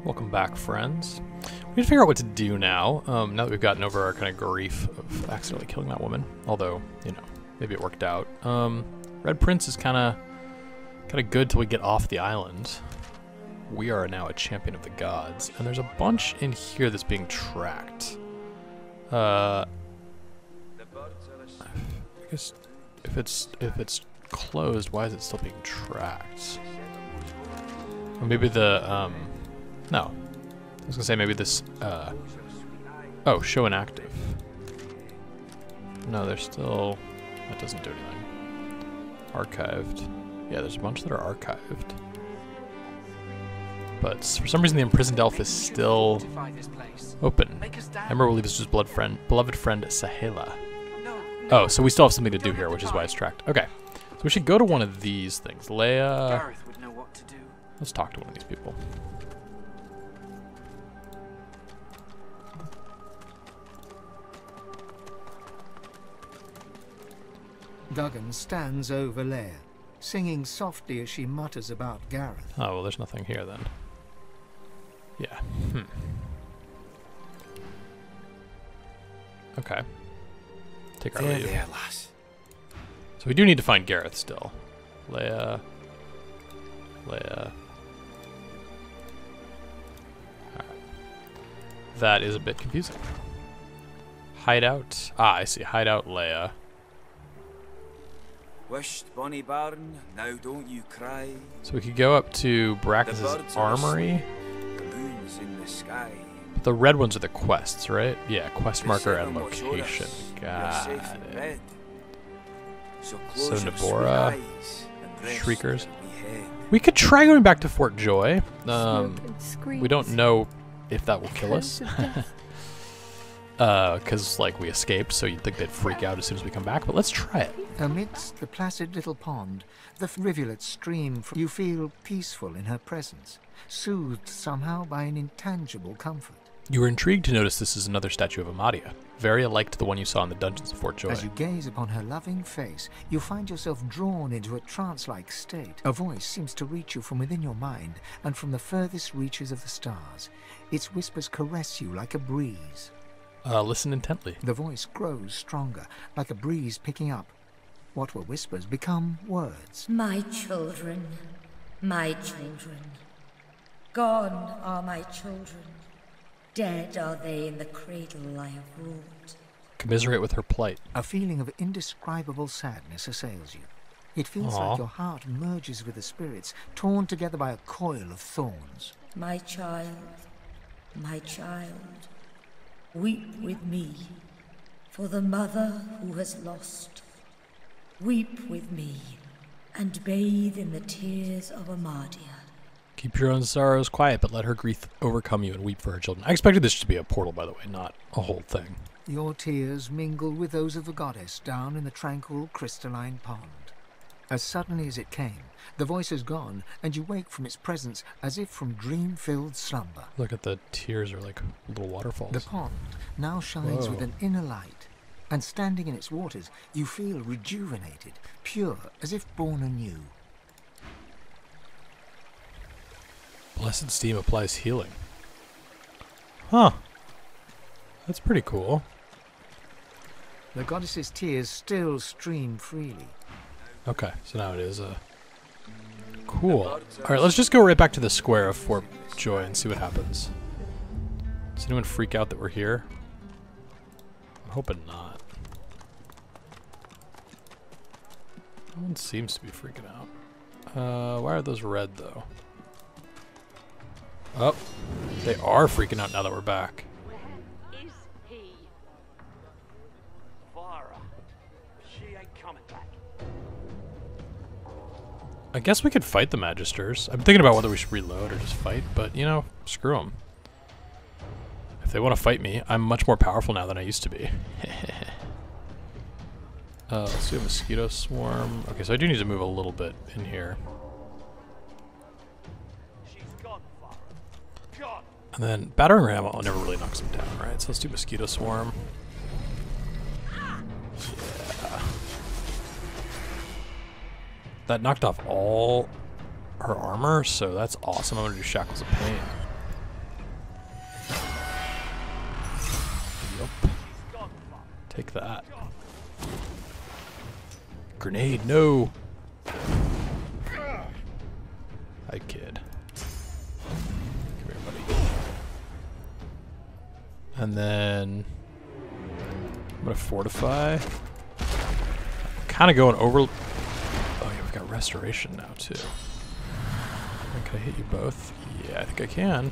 Welcome back, friends. We need to figure out what to do now. Now that we've gotten over our kind of grief of accidentally killing that woman. Although, you know, maybe it worked out. Red Prince is kind of good till we get off the island. We are now a champion of the gods, and there's a bunch in here that's being tracked. I guess if it's closed, why is it still being tracked? Or maybe the no. I was gonna say maybe this oh, show inactive. No, they're still, that doesn't do anything. Archived. Yeah, there's a bunch that are archived. But for some reason the imprisoned elf is still open. Ember will leave us his beloved friend Sahela. Oh, so we still have something to do here, which is why it's tracked. Okay. So we should go to one of these things. Leia. Let's talk to one of these people. Duggan stands over Leia, singing softly as she mutters about Gareth. Oh, well, there's nothing here then. Yeah. Okay. Take our leave. There, lass. So we do need to find Gareth still. Leia. Alright. That is a bit confusing. Hideout. Ah, I see. Hideout Leia. Wished Bonnie Baron, now don't you cry. So we could go up to Brackus's armory. The moon's in the sky. But the red ones are the quests, right? Yeah, quest marker and location. Got it. So Nabora, Shriekers. We could try going back to Fort Joy. We don't know if that will kill us. Because, like, we escaped, so you'd think they'd freak out as soon as we come back, but let's try it. Amidst the placid little pond, the rivulets stream from you. Feel peaceful in her presence, soothed somehow by an intangible comfort. You were intrigued to notice this is another statue of Amariah, very alike to the one you saw in the dungeons of Fort Joy. As you gaze upon her loving face, you find yourself drawn into a trance-like state. A voice seems to reach you from within your mind and from the furthest reaches of the stars. Its whispers caress you like a breeze. Listen intently. The voice grows stronger, like a breeze picking up. What were whispers become words. My children, gone are my children. Dead are they in the cradle I have ruled. Commiserate with her plight. A feeling of indescribable sadness assails you. It feels like your heart merges with the spirits, torn together by a coil of thorns. My child, weep with me for the mother who has lost. Weep with me and bathe in the tears of Amariah. Keep your own sorrows quiet, but let her grief overcome you and weep for her children. I expected this to be a portal, by the way, not a whole thing. Your tears mingle with those of the goddess down in the tranquil crystalline pond. As suddenly as it came, the voice is gone, and you wake from its presence as if from dream-filled slumber. Look at the tears are like little waterfalls. The pond now shines with an inner light, and standing in its waters, you feel rejuvenated, pure, as if born anew. Blessed steam applies healing. Huh. That's pretty cool. The goddess's tears still stream freely. Okay, so now it is cool. Alright, let's just go right back to the square of Fort Joy and see what happens. Does anyone freak out that we're here? I'm hoping not. No one seems to be freaking out. Why are those red, though? Oh, they are freaking out now that we're back. Where is he? Vara. She ain't coming back. I guess we could fight the Magisters. I'm thinking about whether we should reload or just fight, but, you know, screw them. If they want to fight me, I'm much more powerful now than I used to be. Let's do a mosquito swarm. Okay, so I do need to move a little bit in here. And then battering ram never really knocks them down, right? So let's do mosquito swarm. Yeah. That knocked off all her armor, so that's awesome. I'm gonna do shackles of pain. Yup. Take that. Grenade, no! Hi, kid. Come here, buddy. And then I'm gonna fortify. I'm kind of going over. Oh yeah, we've got restoration now too. Can I hit you both? Yeah, I think I can.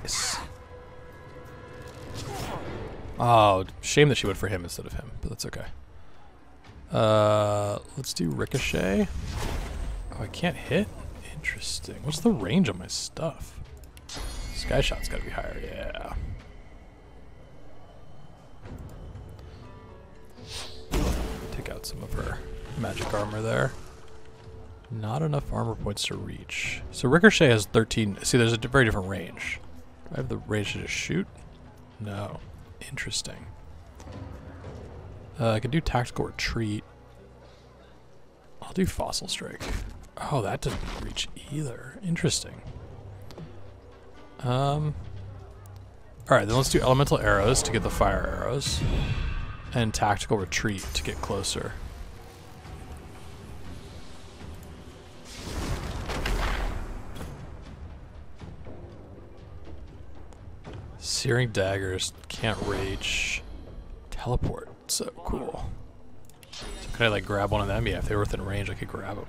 Yes. Oh, shame that she went for him instead of him, but that's okay. Let's do ricochet. Oh, I can't hit? Interesting. What's the range on my stuff? Sky shot's gotta be higher, yeah. Take out some of her magic armor there. Not enough armor points to reach. So ricochet has 13. See, there's a very different range. Do I have the range to just shoot? No. Interesting. I could do tactical retreat. I'll do fossil strike. Oh, that doesn't reach either. Interesting. Alright, then let's do elemental arrows to get the fire arrows. And tactical retreat to get closer. Searing daggers can't reach. Teleport. So cool. So could I like grab one of them? Yeah, if they were within range, I could grab them.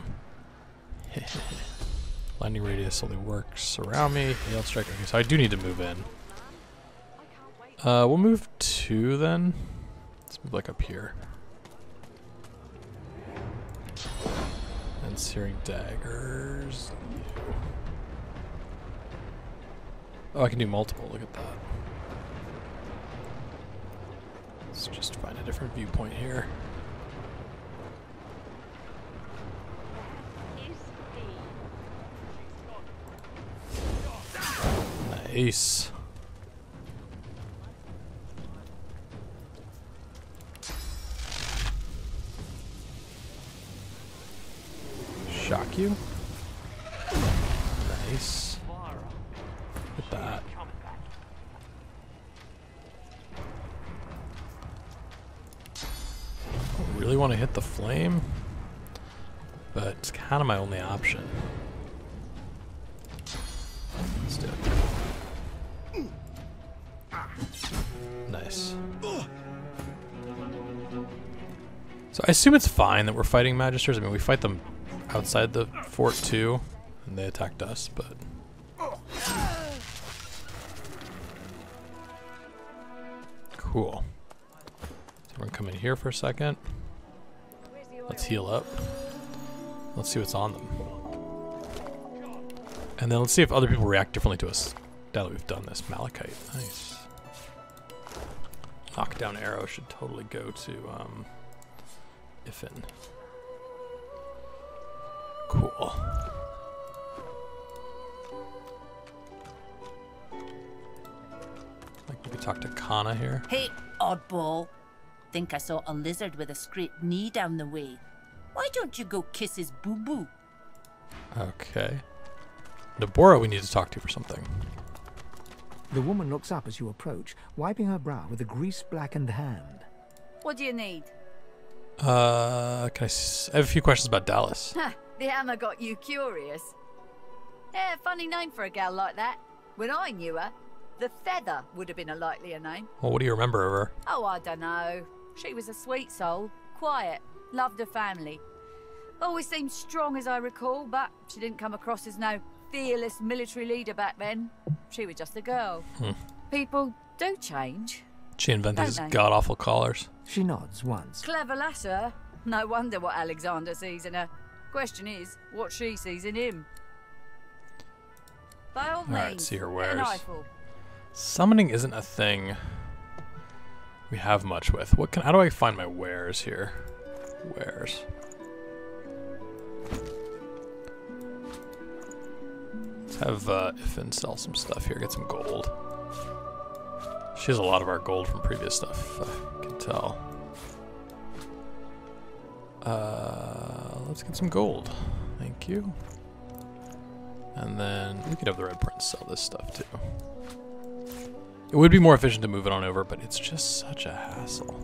Lightning radius only works around me. Hail strike. Okay, so I do need to move in. We'll move 2 then. Let's move like up here. And searing daggers. Oh, I can do multiple. Look at that. Let's just find a different viewpoint here. Nice. Shock you. Nice. Look at that. I really want to hit the flame, but it's kind of my only option. Let's do it. Nice. So I assume it's fine that we're fighting Magisters. I mean, we fight them outside the fort too, and they attacked us, but... Cool. So we're gonna come in here for a second. Let's heal up. Let's see what's on them. And then let's see if other people react differently to us now that we've done this. Malachite. Nice. Knockdown arrow should totally go to Ifin. Cool. Like we could talk to Kana here. Hey, oddball. Think I saw a lizard with a scraped knee down the way. Why don't you go kiss his boo-boo? Okay. Deborah we need to talk to for something. The woman looks up as you approach, wiping her brow with a grease-blackened hand. What do you need? I have a few questions about Dallas. Ha! The hammer got you curious. Yeah, funny name for a gal like that. When I knew her, the Feather would have been a likelier name. Well, what do you remember of her? Oh, I don't know. She was a sweet soul, quiet, loved her family. Always seemed strong as I recall, but she didn't come across as no fearless military leader back then. She was just a girl. People do change. She invented these Don't they? god-awful collars. She nods once. Clever lass, her. No wonder what Alexander sees in her. Question is, what she sees in him. By all Alright, means, see her get wares. an eyeful. Summoning isn't a thing we have much with. How do I find my wares here? Wares. Let's have Ifin sell some stuff here, get some gold. She has a lot of our gold from previous stuff, I can tell. Let's get some gold. Thank you. And then we could have the Red Prince sell this stuff too. It would be more efficient to move it on over, but it's just such a hassle.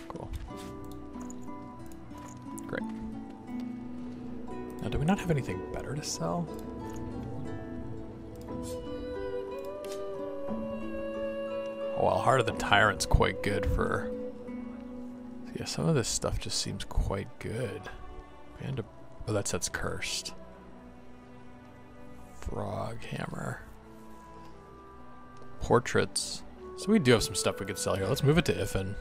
Cool. Great. Now, do we not have anything better to sell? Oh, well, Heart of the Tyrant's quite good for... Yeah, some of this stuff just seems quite good. Oh, that set's cursed. Frog Hammer. Portraits. So we do have some stuff we could sell here. Let's move it to Iffin.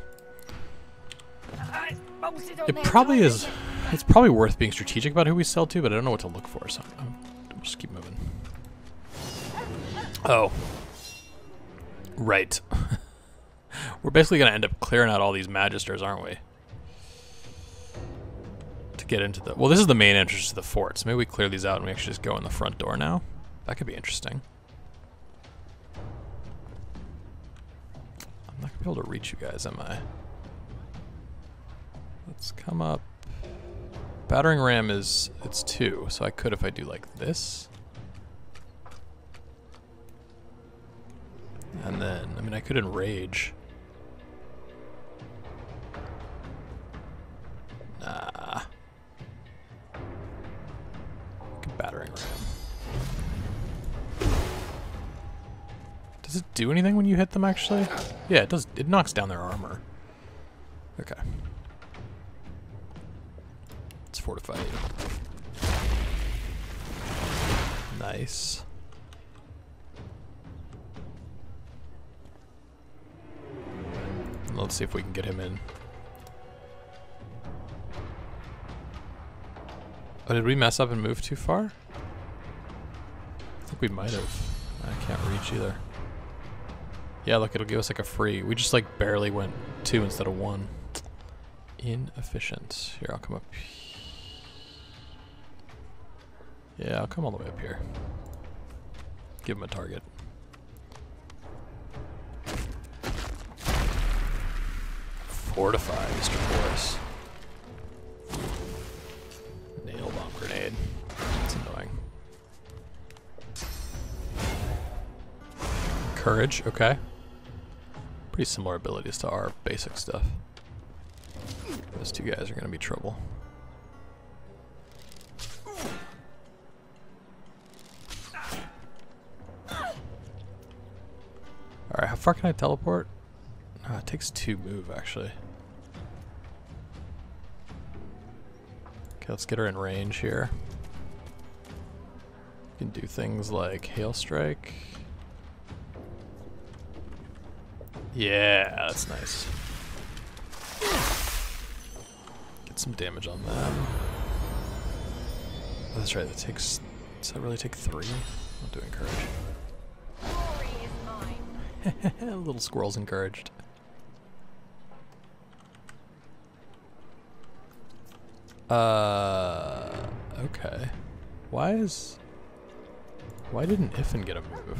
It probably is... It's probably worth being strategic about who we sell to, but I don't know what to look for, so we'll just keep moving. Oh. Right. We're basically going to end up clearing out all these Magisters, aren't we? To get into the... Well, this is the main entrance to the fort, so maybe we clear these out and we actually just go in the front door now. That could be interesting. I'm not going to be able to reach you guys, am I? Let's come up. Battering ram is... It's 2, so I could if I do like this. And then, I mean, I could enrage. Nah. Battering ram. Does it do anything when you hit them, actually? Yeah, it does. It knocks down their armor. Okay. Let's fortify you. Nice. Let's see if we can get him in. Oh, did we mess up and move too far? I think we might have. I can't reach either. Yeah, look, it'll give us like a free. We just like barely went 2 instead of 1. Inefficient. Here, I'll come up. Yeah, I'll come all the way up here. Give him a target. Fortify, Mr. Boris. Nail bomb grenade. That's annoying. Courage, okay. Pretty similar abilities to our basic stuff. Those 2 guys are gonna be trouble. Alright, how far can I teleport? Oh, it takes 2 move, actually. Okay, let's get her in range here. You can do things like Hail Strike. Yeah, that's nice. Get some damage on them. Oh, that's right, that takes... Does that really take 3? I'm doing courage. Little squirrel's encouraged. Okay. Why didn't Iffin get a move?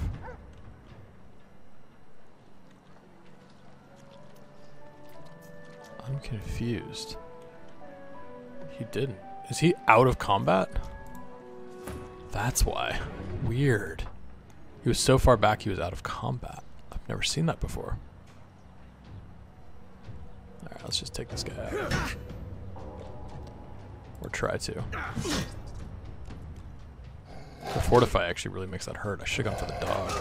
I'm confused. He didn't. Is he out of combat? That's why. Weird. He was so far back he was out of combat. I've never seen that before. Alright, let's just take this guy out. Or try to. The fortify actually really makes that hurt. I should have gone for the dog.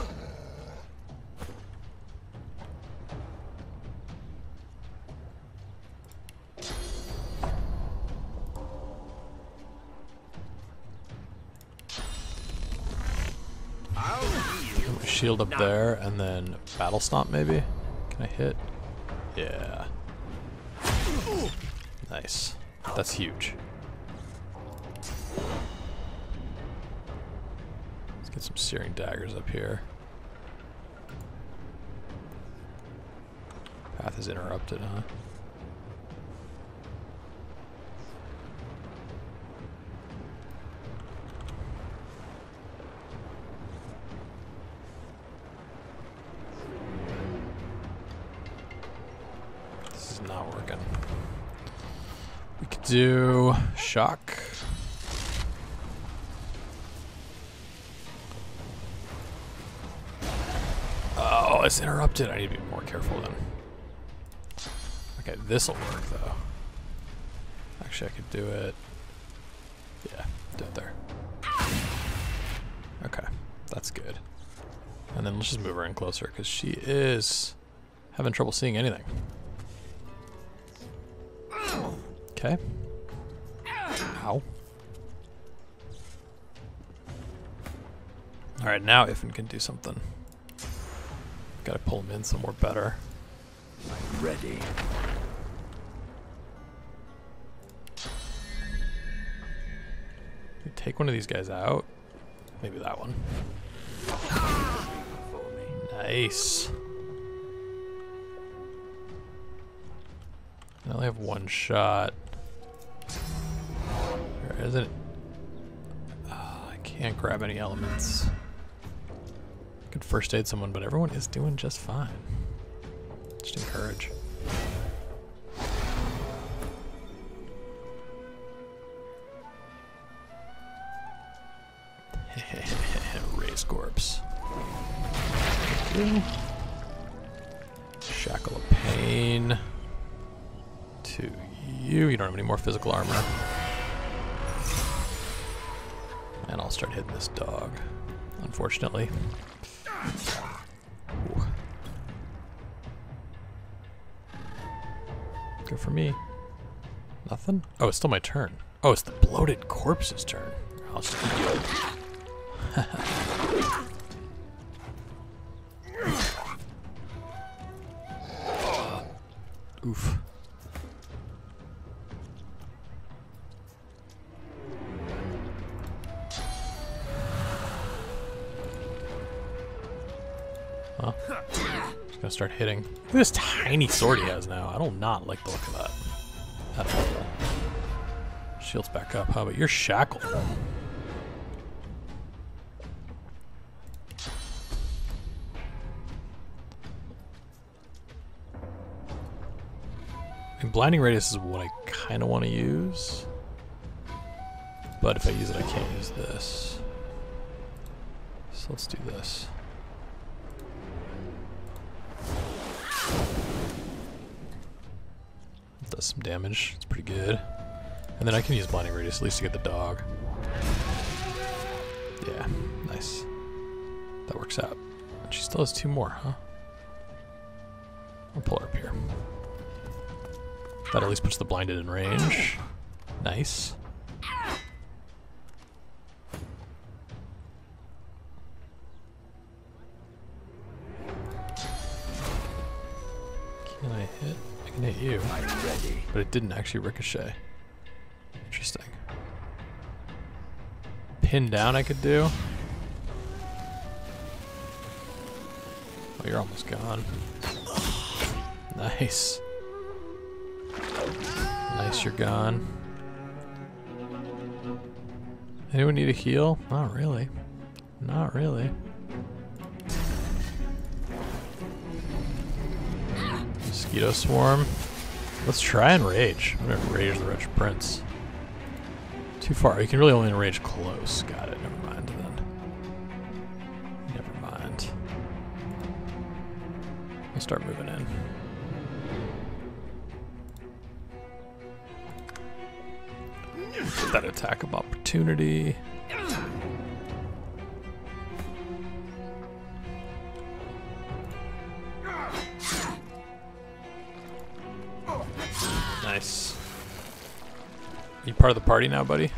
Shield up there, and then battle stomp maybe? Can I hit? Yeah. Nice. That's huge. Let's get some searing daggers up here. Path is interrupted, huh? Not working. We could do shock. it's interrupted. I need to be more careful then. Okay, this'll work though. Actually, I could do it. Yeah, do it there. Okay, that's good. And then let's just move her in closer because she is having trouble seeing anything. Okay. Ow. Alright, now Ifin can do something. Gotta pull him in somewhere better. I'm ready. Take one of these guys out. Maybe that one. Nice. I only have one shot. Where is it? I can't grab any elements. I could first aid someone, but everyone is doing just fine. Just encourage. Raise corpse. Shackle of pain. To you. You don't have any more physical armor. And I'll start hitting this dog. Unfortunately. Ooh. Good for me. Nothing? Oh, it's still my turn. Oh, it's the bloated corpse's turn. I'll just keep you. Oof. Huh? Just gonna start hitting. Look at this tiny sword he has now. I do not like the look of that at all. Shield's back up, huh? But you're shackled. And blinding radius is what I kind of want to use. But if I use it, I can't use this. So let's do this. Does some damage. It's pretty good. And then I can use blinding radius at least to get the dog. Yeah, nice. That works out. And she still has 2 more, huh? I'll pull her up here. That at least puts the blinded in range. Nice. Can I hit? I can hit you. I'm ready. But it didn't actually ricochet. Interesting. Pin down I could do. Oh, you're almost gone. Nice. Nice, you're gone. Anyone need a heal? Not really. Not really. Mosquito swarm. Let's try and rage. I'm gonna rage the Wretched Prince. Too far. You can really only enrage close. Got it. Never mind then. Never mind. We'll start moving in. Get that attack of opportunity. Nice. You part of the party now, buddy?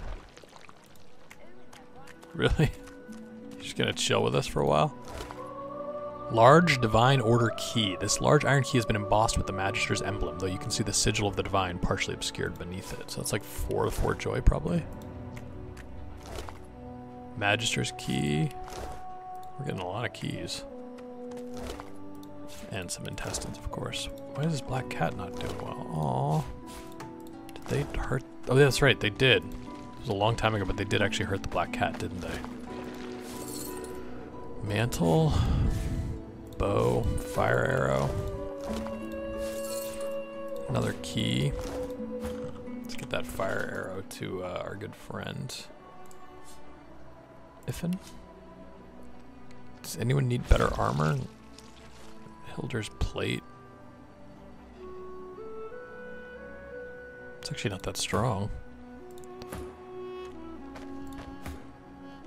Really? You're just gonna chill with us for a while? Large Divine Order Key. This large iron key has been embossed with the Magister's emblem, though you can see the sigil of the Divine partially obscured beneath it. So it's like 4 to 4 joy, probably. Magister's Key. We're getting a lot of keys. And some intestines, of course. Why is this black cat not doing well? Aww. Did they hurt? Oh, that's right, they did. It was a long time ago, but they did actually hurt the black cat, didn't they? Mantle. Bow. Fire arrow. Another key. Let's get that fire arrow to our good friend Ifin. Does anyone need better armor? Hilder's plate. It's actually not that strong.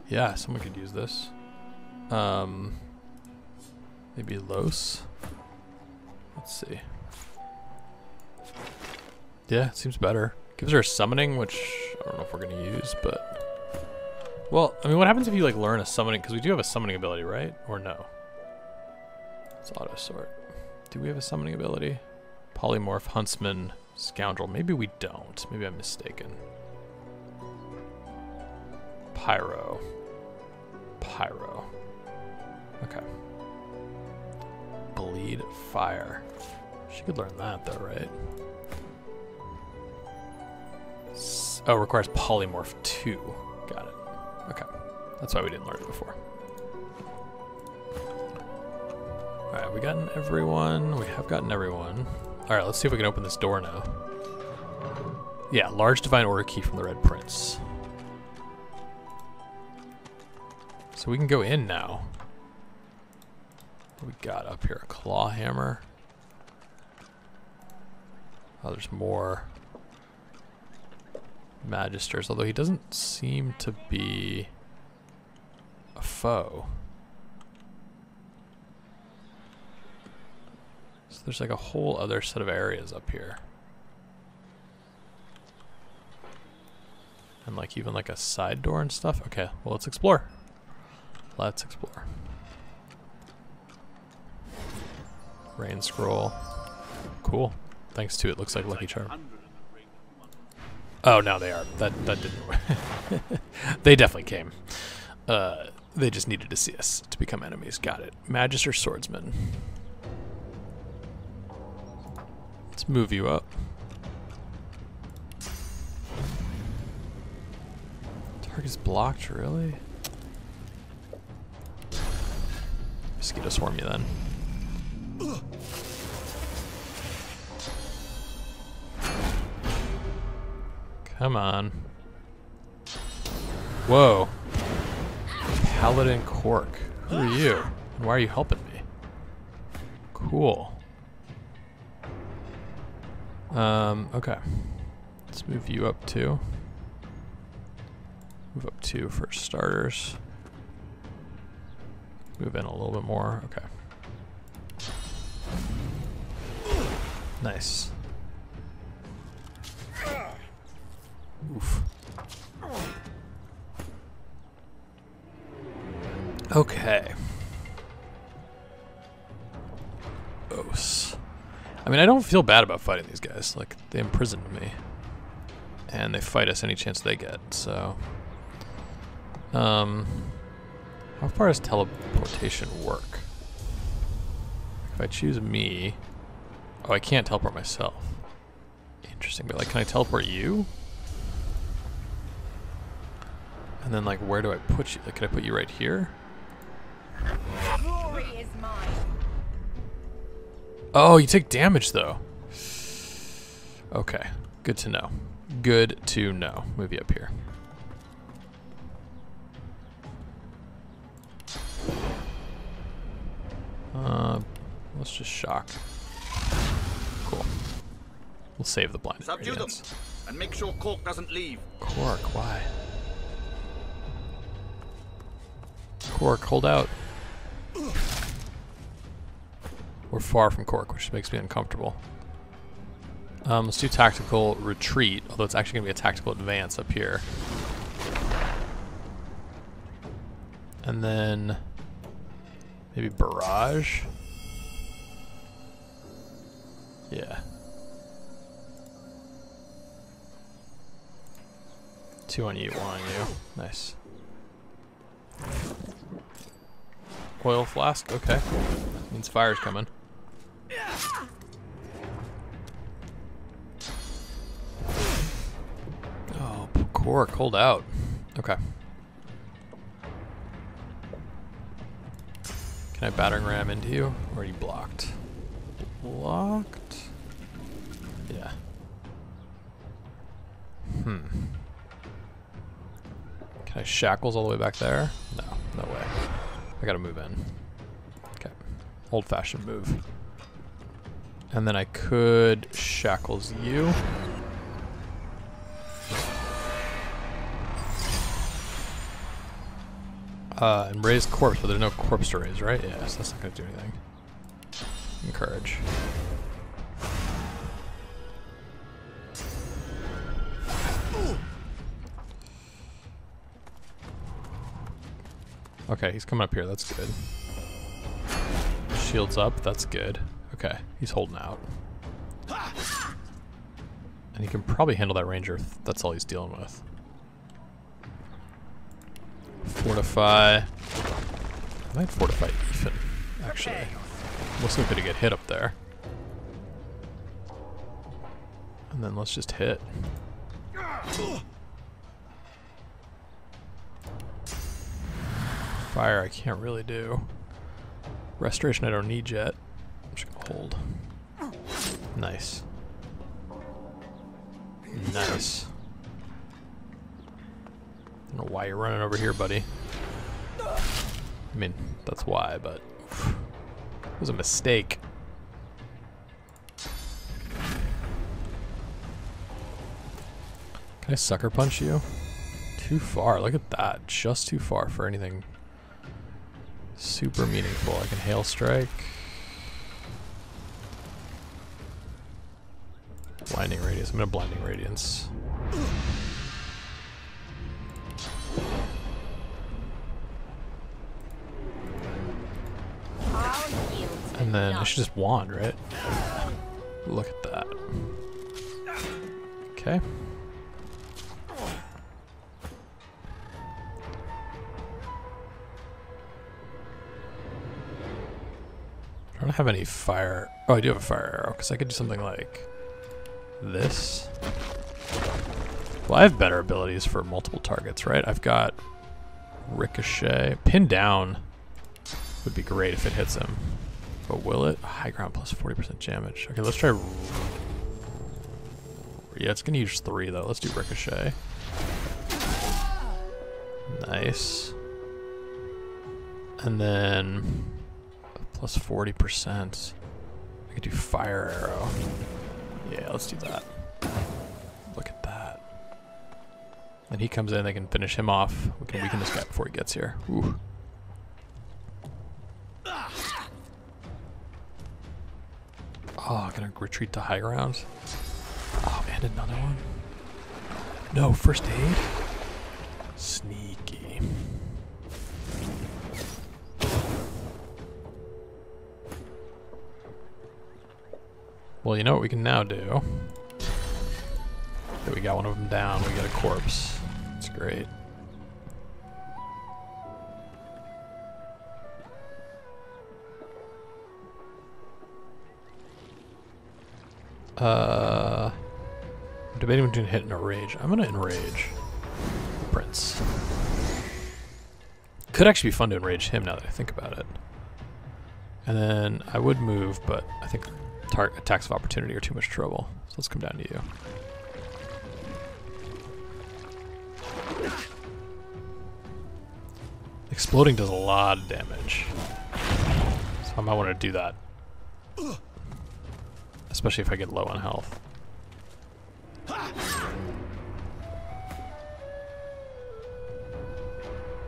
Yeah, someone could use this. Maybe Los. Let's see. Yeah, it seems better. Gives her a summoning, which I don't know if we're gonna use, but well, I mean, what happens if you like learn a summoning? Because we do have a summoning ability, right? Or no? It's auto sort. Do we have a summoning ability? Polymorph, Huntsman, Scoundrel. Maybe we don't. Maybe I'm mistaken. Pyro. Pyro. Okay. Bleed fire. She could learn that though, right? Oh, requires polymorph 2. Got it. Okay. That's why we didn't learn it before. Alright, we gotten everyone. We have gotten everyone. Alright, let's see if we can open this door now. Yeah, large divine order key from the Red Prince. So we can go in now. What we got up here? A claw hammer. Oh, there's more magisters, although he doesn't seem to be a foe. So there's like a whole other set of areas up here. And like even like a side door and stuff. Okay, well let's explore. Let's explore. Rain scroll. Cool. Thanks to it, looks like Lucky Charm. Oh, no, they are. That didn't. They definitely came. They just needed to see us to become enemies. Got it. Magister Swordsman. Let's move you up. Target's blocked, really? Mosquito swarm you then. Come on. Whoa. Paladin Cork. Who are you? And why are you helping me? Cool. Okay. Let's move you up too. Move up 2 for starters. Move in a little bit more. Okay. Nice. Oof. Okay. Os. I mean, I don't feel bad about fighting these guys. Like, they imprisoned me. And they fight us any chance they get, so... how far does teleportation work? If I choose me... Oh, I can't teleport myself. Interesting, but like, can I teleport you? And then like, where do I put you? Like, can I put you right here? Glory is mine. Oh, you take damage though. Okay, good to know. Good to know. Move you up here. Let's just shock. Cool. We'll save the blind. Subdue them and make sure Cork doesn't leave. Cork, why? Cork, hold out. We're far from Cork, which makes me uncomfortable. Let's do tactical retreat, although it's actually going to be a tactical advance up here. And then maybe barrage. Yeah. 2 on you, 1 on you. Nice. Oil flask, okay. Means fire's coming. Oh, Cork, hold out. Okay. Can I battering ram into you? Or are you blocked? Blocked? Yeah. Can I shackles all the way back there? No, no way. I gotta move in. Okay. Old-fashioned move. And then I could shackles you. And raise corpse, but there's no corpse to raise, right? Yeah, so that's not going to do anything. Encourage. Okay, he's coming up here, that's good. Shields up, that's good. Okay, he's holding out. And he can probably handle that ranger if that's all he's dealing with. Fortify. I might fortify Ethan, actually. Looks like we're gonna get hit up there. And then let's just hit. Fire I can't really do. Restoration I don't need yet. I'm just gonna hold. Nice. Nice. I don't know why you're running over here, buddy. I mean, that's why, but it was a mistake. Can I sucker punch you? Too far. Look at that. Just too far for anything super meaningful. I can hail strike. Blinding radius. I'm gonna blinding radiance. And then I should just wand, right? Look at that. Okay. I don't have any fire. Oh, I do have a fire arrow, because I could do something like this. Well, I have better abilities for multiple targets, right? I've got ricochet. Pin down would be great if it hits him. But will it? High ground plus 40% damage. Okay, let's try. Yeah, it's going to use 3 though. Let's do ricochet. Nice. And then plus 40%. I could do fire arrow. Yeah, let's do that. Look at that. Then he comes in, they can finish him off. We can weaken this guy before he gets here. Ooh. Oh, gonna retreat to high ground. Oh, and another one. No, first aid? Sneaky. Well, you know what we can now do? Okay, we got one of them down, we got a corpse. That's great. I'm debating between hit and enrage. I'm gonna enrage the prince. Could actually be fun to enrage him now that I think about it. And then I would move, but I think attacks of opportunity are too much trouble. So let's come down to you. Exploding does a lot of damage. So I might want to do that. Especially if I get low on health.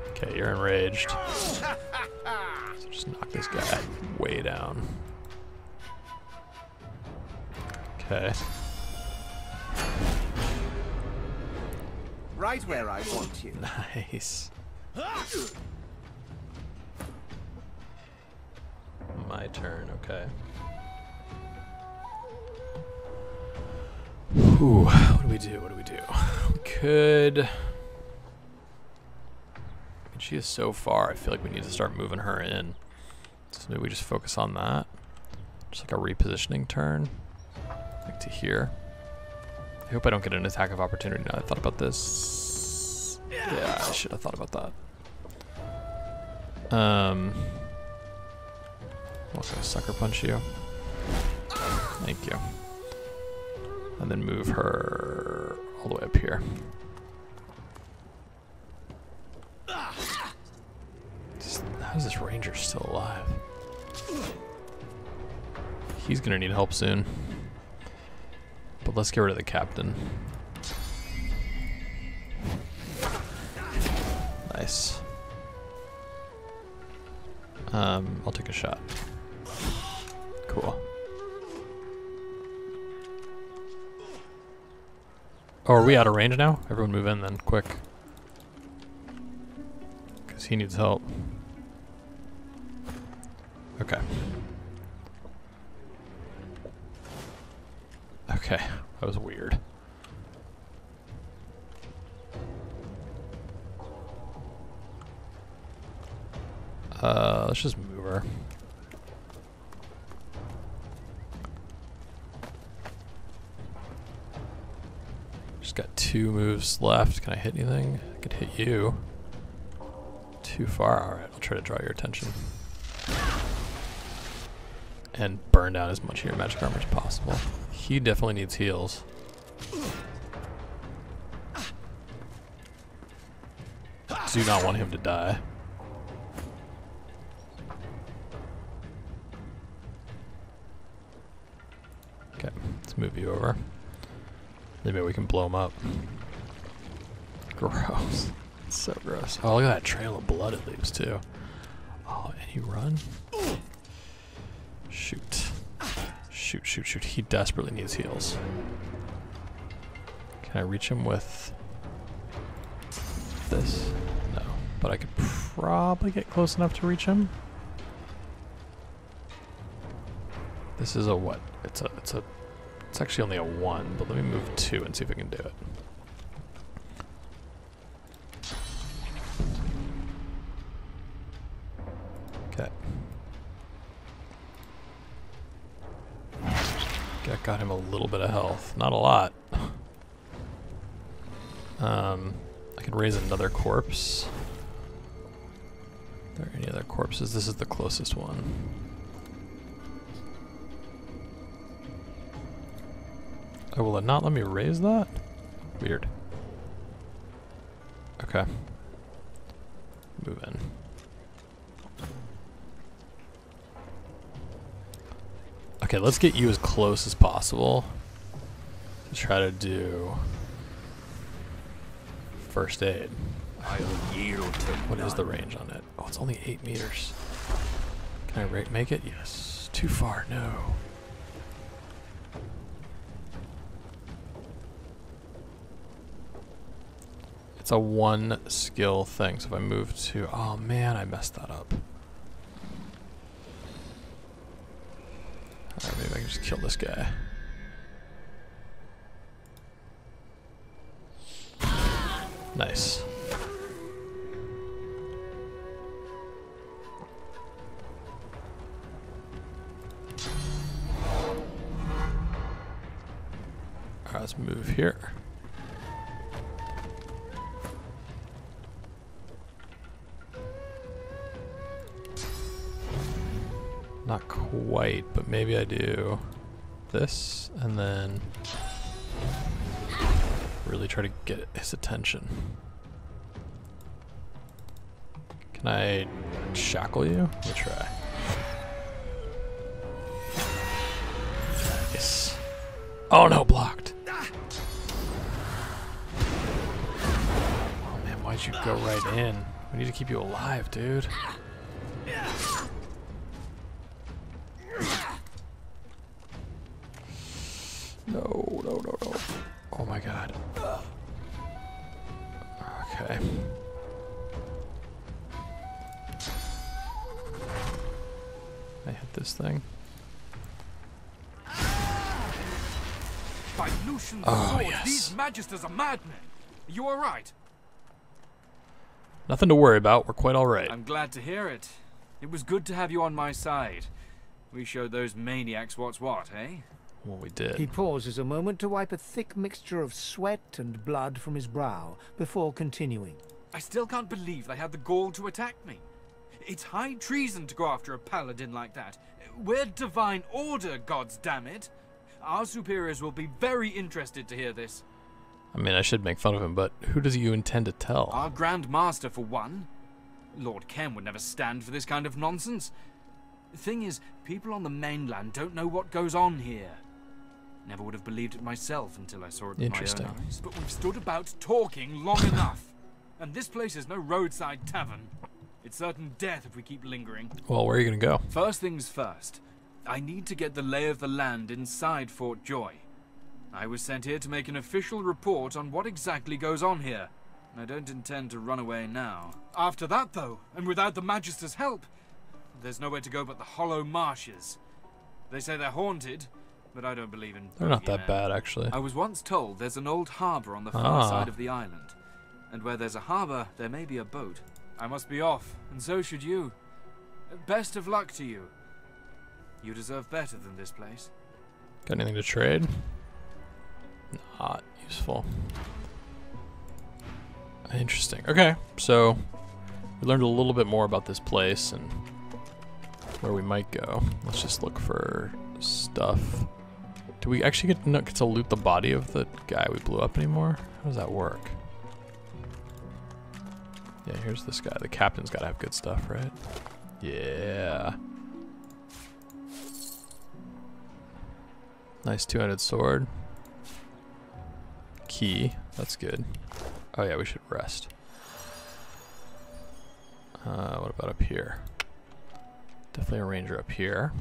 Okay, you're enraged. So just knock this guy way down. Okay. Right where I want you. Nice. My turn, okay. Ooh, what do we do? What do we do? We could... She is so far, I feel like we need to start moving her in. So maybe we just focus on that. Just like a repositioning turn. Like to here. I hope I don't get an attack of opportunity now I thought about this. Yeah, I should have thought about that. I'm also gonna sucker punch you. Thank you. And then move her all the way up here. How is this ranger still alive? He's gonna need help soon. But let's get rid of the captain. Nice. I'll take a shot. Cool. Oh, are we out of range now? Everyone move in then, quick. Because he needs help. Okay. Okay, that was weird. Let's just move her. Just got 2 moves left. Can I hit anything? I could hit you. Too far. Alright, I'll try to draw your attention. And burn down as much of your magic armor as possible. He definitely needs heals. Do not want him to die. Okay, let's move you over. Maybe we can blow him up. Gross. It's so gross. Oh, look at that trail of blood it leaves too. Oh, and he run? Shoot. Shoot, shoot, shoot. He desperately needs heals. Can I reach him with this? No. But I could probably get close enough to reach him. This is a what? It's actually only a 1, but let me move 2 and see if I can do it. Okay. Got him a little bit of health. Not a lot. I could raise another corpse. Are there any other corpses? This is the closest one. Oh, will it not let me raise that? Weird. Okay. Move in. Okay, let's get you as close as possible to try to do first aid. What is the range on it? Oh, it's only 8 meters. Can I make it? Yes. Too far, no. It's a 1 skill thing, so if I move to... Oh man, I messed that up. Alright, maybe I can just kill this guy. Nice. Alright, let's move here. Not quite, but maybe I do this and then really try to get his attention. Can I shackle you? Let me try. Yes. Oh no, blocked. Oh man, why'd you go right in? We need to keep you alive, dude. No, no, no, no. Oh my god. Okay. I hit this thing. By Lucian's Oh, sword, yes. these magisters are madmen. You all right? Nothing to worry about. We're quite all right. I'm glad to hear it. It was good to have you on my side. We showed those maniacs what's what, eh? Well, we did. He pauses a moment to wipe a thick mixture of sweat and blood from his brow before continuing. I still can't believe they had the gall to attack me. It's high treason to go after a paladin like that. We're divine order, gods damn it. Our superiors will be very interested to hear this. I mean, I should make fun of him, but who does you intend to tell? Our Grand Master, for one. Lord Ken would never stand for this kind of nonsense. Thing is, people on the mainland don't know what goes on here. Never would have believed it myself until I saw it with my own eyes. But we've stood about talking long enough. And this place is no roadside tavern. It's certain death if we keep lingering. Well, where are you going to go? First things first. I need to get the lay of the land inside Fort Joy. I was sent here to make an official report on what exactly goes on here. I don't intend to run away now. After that, though, and without the Magister's help, there's nowhere to go but the hollow marshes. They say they're haunted, but I don't believe in... They're not that bad, actually. I was once told there's an old harbour on the far side of the island. And where there's a harbour, there may be a boat. I must be off, and so should you. Best of luck to you. You deserve better than this place. Got anything to trade? Not useful. Interesting. Okay, so we learned a little bit more about this place and where we might go. Let's just look for stuff. Do we actually get to loot the body of the guy we blew up anymore? How does that work? Yeah, here's this guy. The captain's got to have good stuff, right? Yeah. Nice two-handed sword. Key. That's good. Oh yeah, we should rest. What about up here? Definitely a ranger up here.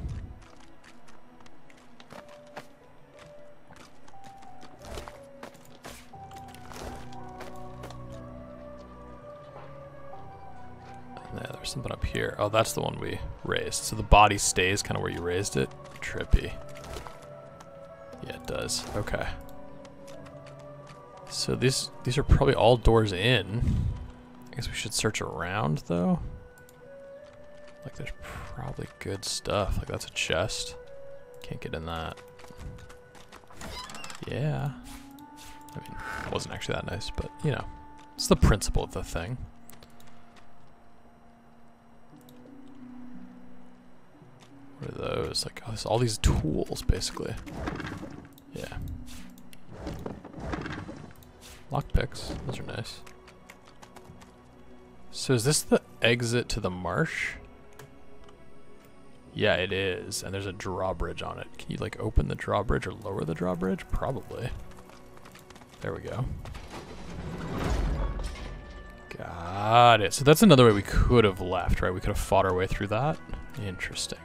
Yeah, there's something up here. Oh, that's the one we raised. So the body stays kind of where you raised it. Trippy. Yeah, it does. Okay. So these are probably all doors in. I guess we should search around though. Like there's probably good stuff. Like that's a chest. Can't get in that. Yeah. I mean, it wasn't actually that nice, but you know, it's the principle of the thing. What are those? Like oh, all these tools basically. Yeah. Lockpicks, those are nice. So is this the exit to the marsh? Yeah, it is. And there's a drawbridge on it. Can you like open the drawbridge or lower the drawbridge? Probably. There we go. Got it. So that's another way we could have left, right? We could have fought our way through that. Interesting.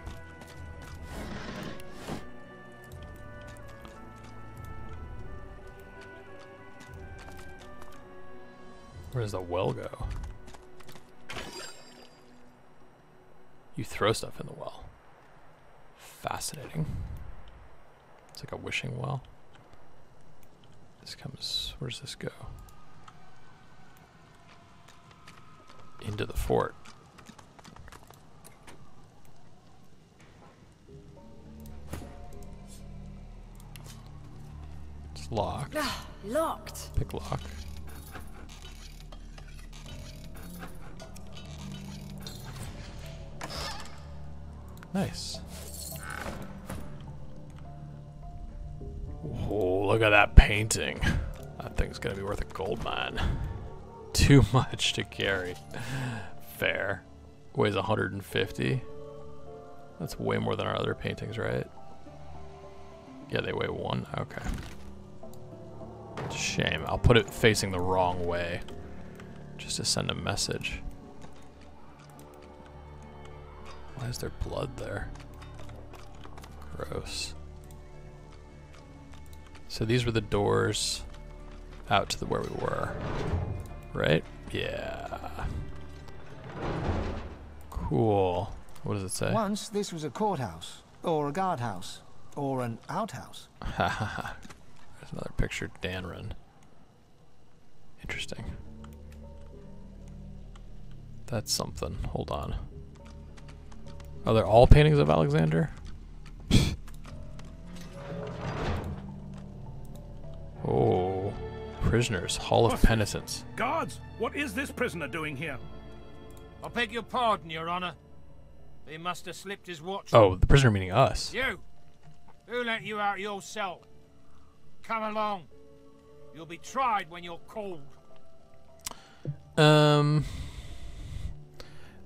Where does the well go? You throw stuff in the well. Fascinating. It's like a wishing well. This comes, where does this go? Into the fort. It's locked. Locked. Pick lock. Nice. Oh, look at that painting. That thing's gonna be worth a gold mine. Too much to carry. Fair. Weighs 150. That's way more than our other paintings, right? Yeah, they weigh 1. Okay. Shame. I'll put it facing the wrong way. Just to send a message. Why is there blood there? Gross. So these were the doors out to where we were, right? Yeah. Cool. What does it say? Once this was a courthouse, or a guardhouse, or an outhouse. There's another picture, Danrin. Interesting. That's something. Hold on. Are they all paintings of Alexander? Oh. Prisoners. Hall of Penitence. Guards, what is this prisoner doing here? I beg your pardon, Your Honor. He must have slipped his watch. Oh, the prisoner meaning us. You! Who let you out of your cell? Come along. You'll be tried when you're called.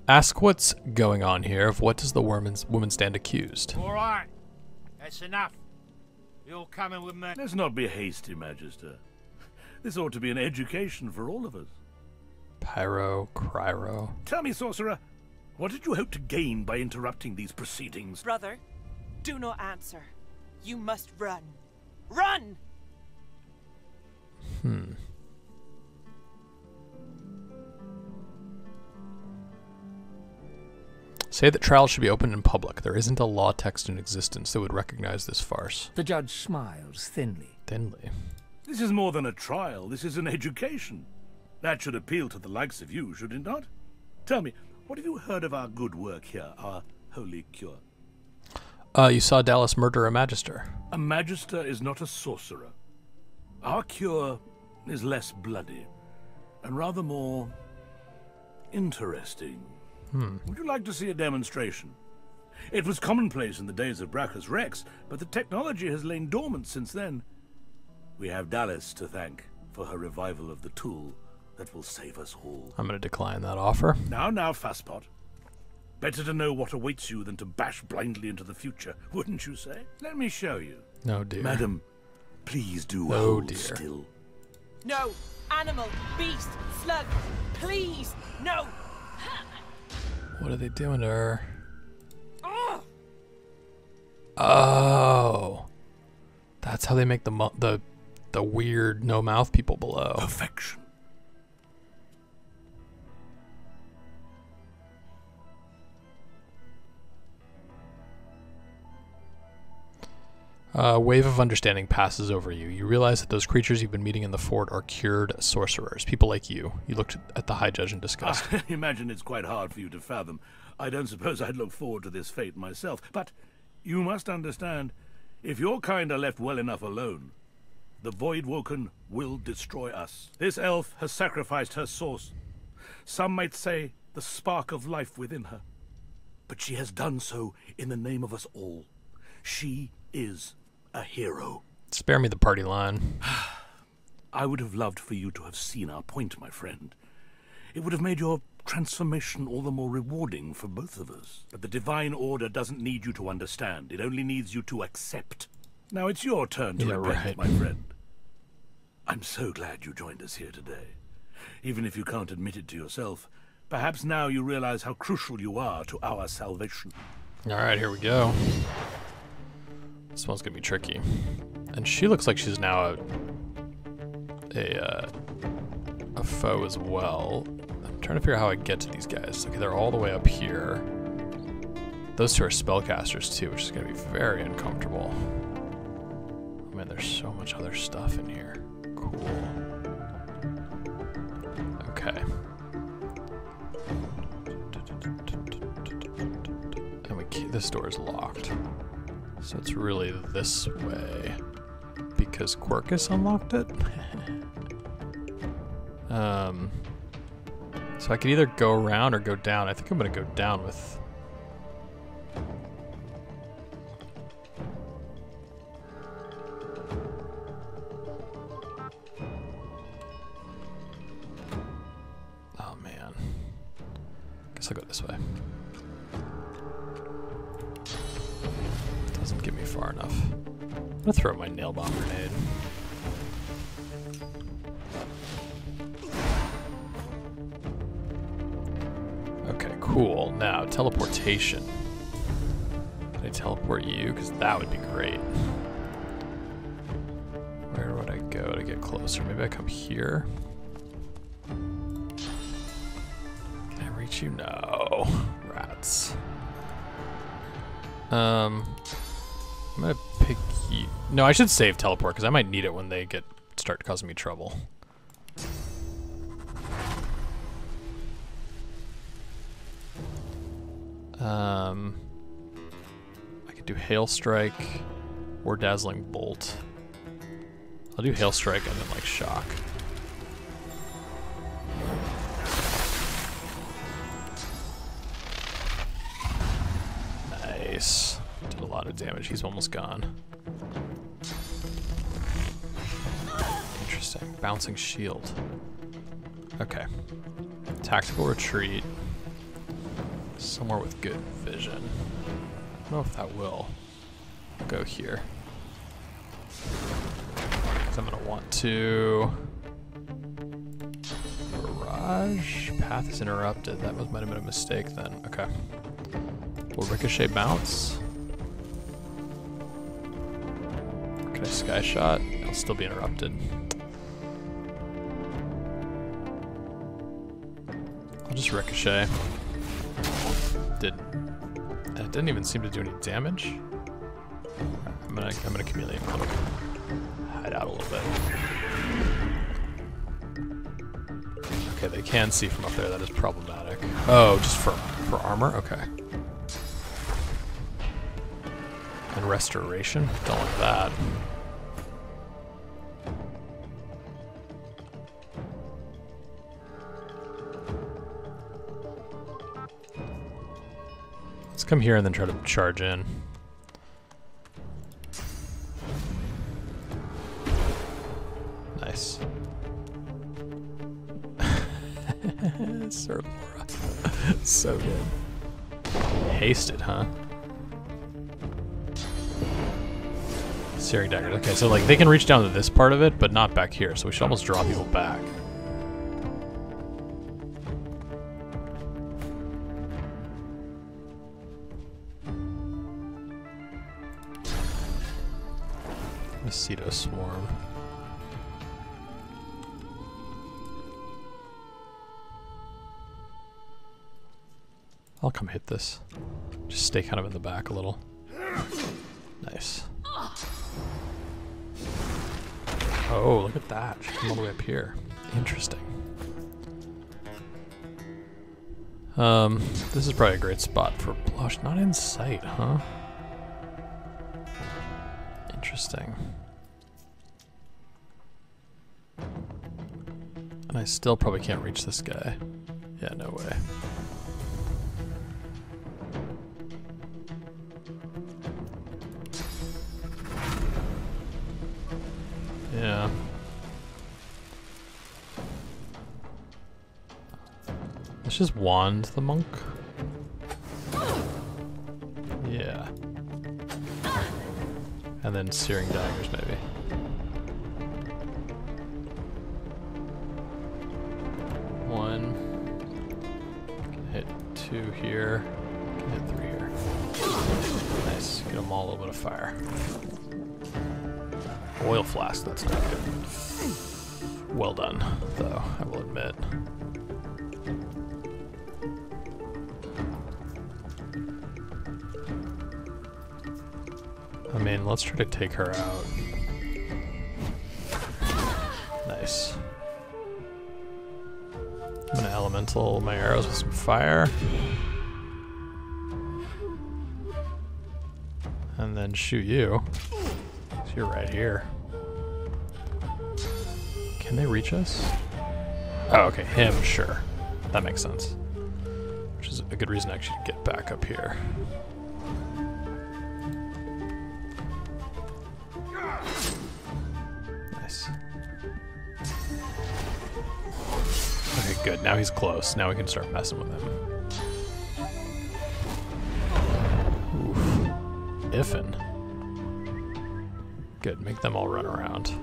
Ask what's going on here. Of what does the woman stand accused? All right. That's enough. You're coming with me. Let's not be hasty, Magister. This ought to be an education for all of us. Pyro, Cryro. Tell me, sorcerer, what did you hope to gain by interrupting these proceedings? Brother, do not answer. You must run. Run! Say that trials should be opened in public. There isn't a law text in existence that would recognize this farce. The judge smiles thinly. Thinly. This is more than a trial. This is an education. That should appeal to the likes of you, should it not? Tell me, what have you heard of our good work here, our holy cure? You saw Dallas murder a magister. A magister is not a sorcerer. Our cure is less bloody, and rather more interesting. Would you like to see a demonstration? It was commonplace in the days of Brachus Rex, but the technology has lain dormant since then. We have Dallas to thank for her revival of the tool that will save us all. I'm going to decline that offer. Now, Fasspot. Better to know what awaits you than to bash blindly into the future, wouldn't you say? Let me show you. No, dear. Madam, please do hold still. No! Animal! Beast! Slug! Please! No! What are they doing to her? Oh. That's how they make the weird no mouth people below. Perfection. A wave of understanding passes over you. You realize that those creatures you've been meeting in the fort are cured sorcerers, people like you. You looked at the High Judge in disgust. I imagine it's quite hard for you to fathom. I don't suppose I'd look forward to this fate myself, but you must understand, if your kind are left well enough alone, the Voidwoken will destroy us. This elf has sacrificed her source. Some might say the spark of life within her. But she has done so in the name of us all. She is a hero. Spare me the party line. I would have loved for you to have seen our point, my friend. It would have made your transformation all the more rewarding for both of us. But the Divine Order doesn't need you to understand. It only needs you to accept. Now it's your turn to repent, my friend. I'm so glad you joined us here today. Even if you can't admit it to yourself, perhaps now you realize how crucial you are to our salvation. Alright, here we go. This one's gonna be tricky. And she looks like she's now a foe as well. I'm trying to figure out how I get to these guys. Okay, they're all the way up here. Those two are spellcasters too, which is gonna be very uncomfortable. Oh man, there's so much other stuff in here. Cool. Okay. And this door is locked. So it's really this way. Because Quirkus unlocked it? So I could either go around or go down. I think I'm gonna go down with... Oh man. Guess I'll go this way. Doesn't get me far enough. I'm gonna throw my nail bomb grenade. Okay, cool. Now, teleportation. Can I teleport you? Because that would be great. Where would I go to get closer? Maybe I come here? Can I reach you? No. Rats. I'm gonna pick you. No, I should save teleport because I might need it when they start causing me trouble. I could do Hail Strike or Dazzling Bolt. I'll do Hail Strike and then like Shock. Nice. Did a lot of damage. He's almost gone. Interesting. Bouncing Shield. Okay. Tactical Retreat. Somewhere with good vision. I don't know if that will. I'll go here. Because I'm going to want to... Barrage? Path is interrupted. That might have been a mistake then. Okay. Will Ricochet bounce? Or can I Sky Shot? It'll still be interrupted. I'll just Ricochet. It didn't even seem to do any damage. I'm gonna Chameleon Cloak. Hide out a little bit. Okay, they can see from up there. That is problematic. Oh, just for armor? Okay. And restoration? Don't like that. Let's come here and then try to charge in. Nice. Sir Laura. So good. Hasted, huh? Searing Dagger. Okay, so like they can reach down to this part of it, but not back here, so we should almost draw people back. Mosquito Swarm. I'll come hit this. Just stay kind of in the back a little. Nice. Oh, look at that. She came all the way up here. Interesting. This is probably a great spot for Blush. Not in sight, huh? Interesting. And I still probably can't reach this guy. Yeah, no way. Yeah. Let's just wand the monk. Yeah. And then Searing Daggers, maybe. One. Can hit 2 here. Can hit 3 here. Nice. Get them all a little bit of fire. Oil flask, that's not good. Well done, though, I will admit. I mean, let's try to take her out. Nice. I'm gonna elemental my arrows with some fire. And then shoot you. So you're right here. Can they reach us? Oh, okay, him, sure. That makes sense. Which is a good reason actually to get back up here. Nice. Okay, good. Now he's close. Now we can start messing with him. Oof. Iffin. Good, make them all run around.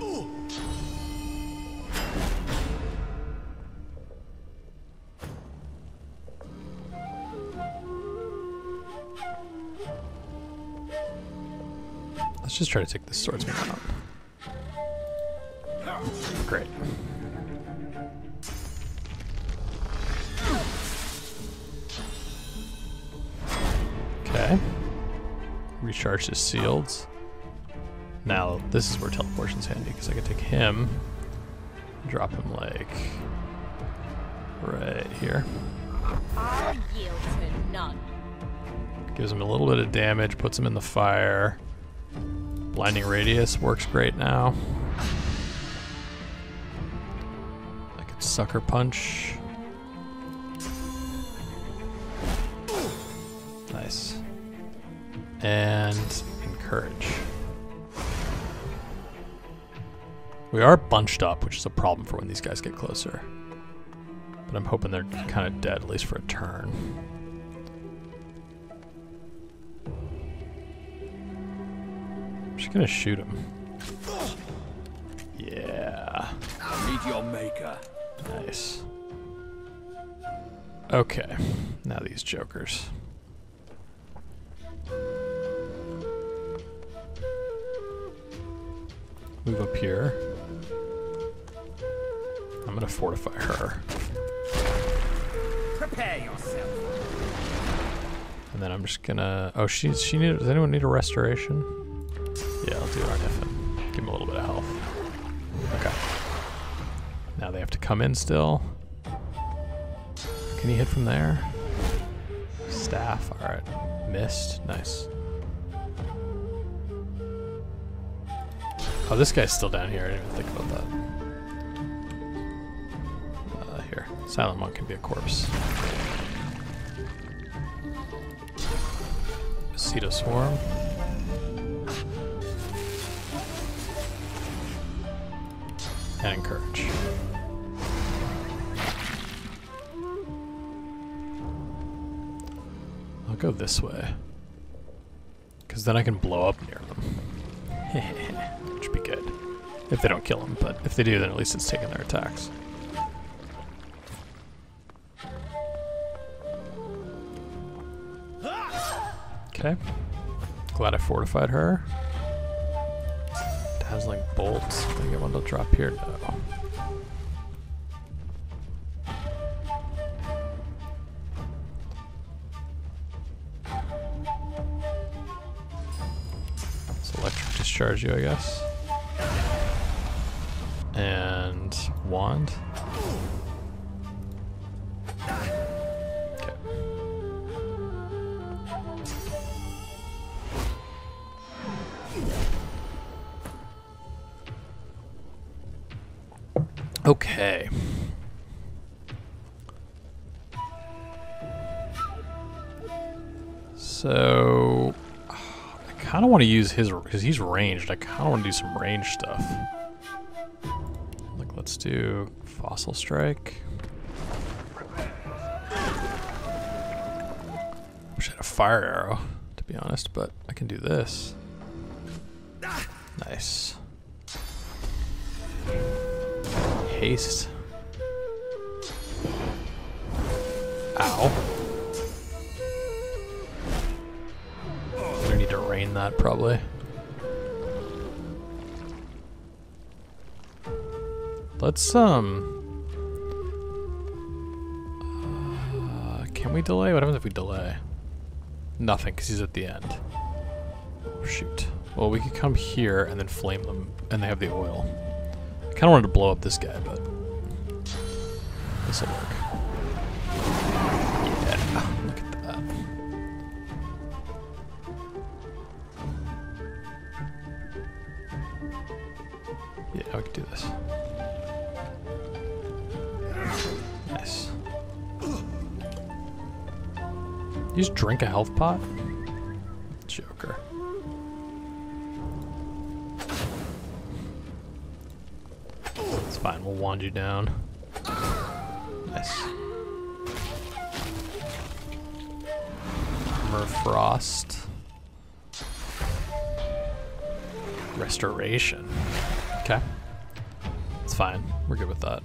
Let's just try to take this swordsman out. Great. Okay. Recharge his shields. Now, this is where teleportation's handy, because I can take him, drop him like right here. I'll yield to none. Gives him a little bit of damage, puts him in the fire. Blinding Radius works great now. I could Sucker Punch. Nice. And Encourage. We are bunched up, which is a problem for when these guys get closer. But I'm hoping they're kind of dead, at least for a turn. gonna shoot him. Yeah. Meet your maker. Nice. Okay. Now these jokers. Move up here. I'm gonna fortify her. Prepare yourself. And then I'm just gonna. Oh, she need. Does anyone need a restoration? Yeah, I'll do Arnif and give him a little bit of health. Okay. Now they have to come in still. Can he hit from there? Staff. All right. Missed. Nice. Oh, this guy's still down here. I didn't even think about that. Here. Silent Monk can be a corpse. Mosquito Swarm. And Encourage. I'll go this way. Because then I can blow up near them. Which would be good. If they don't kill him, but if they do, then at least it's taking their attacks. Okay. Glad I fortified her. Dazzling bolts. Can I get one to drop here? No. Let's electric discharge you, I guess. And wand. Okay. So I kind of want to use his because he's ranged. I kind of want to do some range stuff. Like, let's do Fossil Strike. Wish I had a fire arrow, to be honest, but I can do this. Nice. Haste. Ow. I need to rain that probably. Let's can we delay? What happens if we delay? Nothing, because he's at the end. Oh, shoot. Well, we could come here and then flame them, and they have the oil. I kind of wanted to blow up this guy, but this will work. Yeah, look at that. Yeah, we could do this. Nice. You just drink a health pot? Joker. It's fine, we'll wand you down. Nice. Frost. Restoration. Okay. It's fine. We're good with that.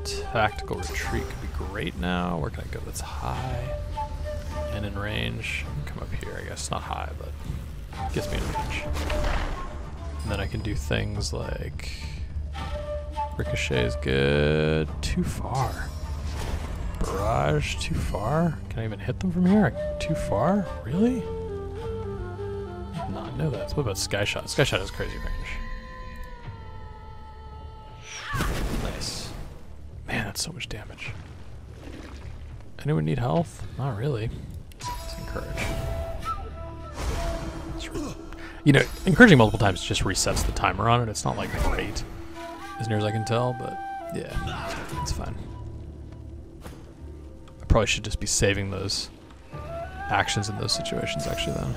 Tactical retreat could be great now. Where can I go that's high and in range? Come up here, I guess. Not high, but gets me in range. And then I can do things like Ricochet is good. Too far. Barrage, too far? Can I even hit them from here? Too far? Really? I did not know that. So what about Sky Shot? Sky Shot has crazy range. Nice. Man, that's so much damage. Anyone need health? Not really. Let's encourage. You know, encouraging multiple times just resets the timer on it. It's not like great, as near as I can tell, but yeah, it's fine. I probably should just be saving those actions in those situations, actually, then.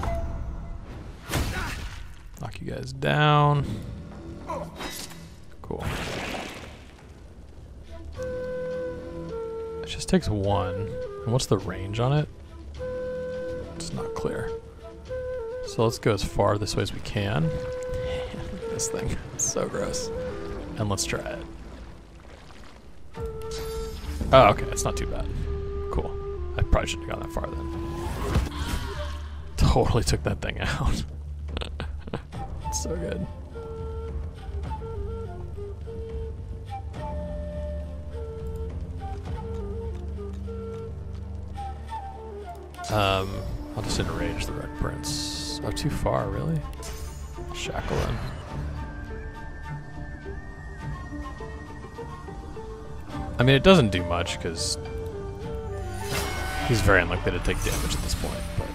Knock you guys down. Cool. It just takes one. And what's the range on it? It's not clear. So let's go as far this way as we can. This thing, it's so gross. And let's try it. Oh, okay, it's not too bad. Cool. I probably shouldn't have gone that far then. Totally took that thing out. It's so good. I'll just enrage the Red Prince. Oh, too far, really? Shackle him. I mean, it doesn't do much because he's very unlikely to take damage at this point, but.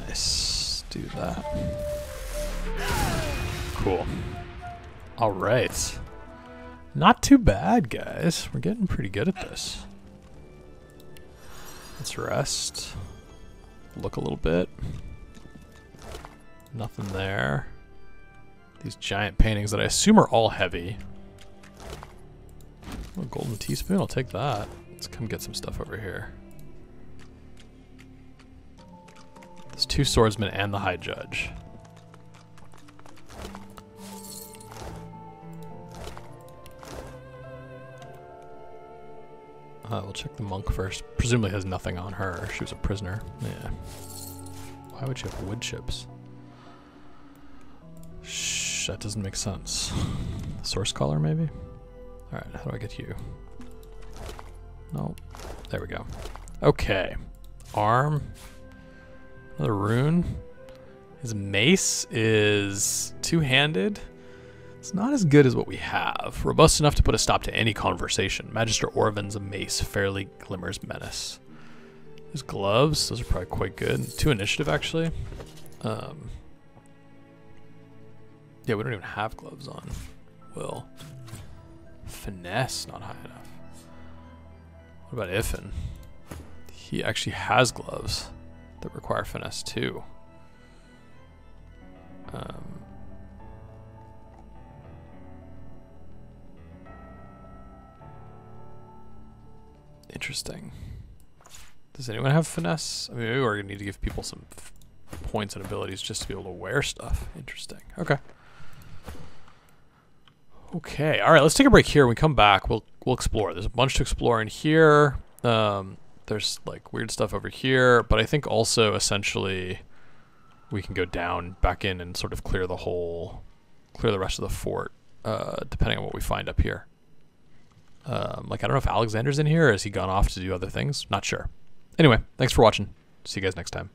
Nice. Do that. Cool. All right. Not too bad, guys. We're getting pretty good at this. Let's rest. Look a little bit. Nothing there. These giant paintings that I assume are all heavy. Oh, golden teaspoon, I'll take that. Let's come get some stuff over here. There's 2 swordsmen and the High Judge. We'll check the monk first. Presumably has nothing on her. She was a prisoner. Yeah. Why would you have wood chips? Shh, that doesn't make sense. Source collar, maybe? Alright, how do I get you? No. There we go. Okay. Arm. Another rune. His mace is two-handed. It's not as good as what we have. Robust enough to put a stop to any conversation. Magister Orvan's a mace fairly glimmers menace. His gloves, those are probably quite good. 2 initiative, actually. Yeah, we don't even have gloves on. Will. Finesse, not high enough. What about Iffin? He actually has gloves that require finesse too. Interesting. Does anyone have finesse? I mean, maybe we're gonna need to give people some points and abilities just to be able to wear stuff. Interesting. Okay. Okay. All right. Let's take a break here. When we come back, we'll explore. There's a bunch to explore in here. There's like weird stuff over here, but I think also essentially we can go down back in and sort of clear the rest of the fort, depending on what we find up here. Like, I don't know if Alexander's in here or has he gone off to do other things? Not sure. Anyway, thanks for watching. See you guys next time.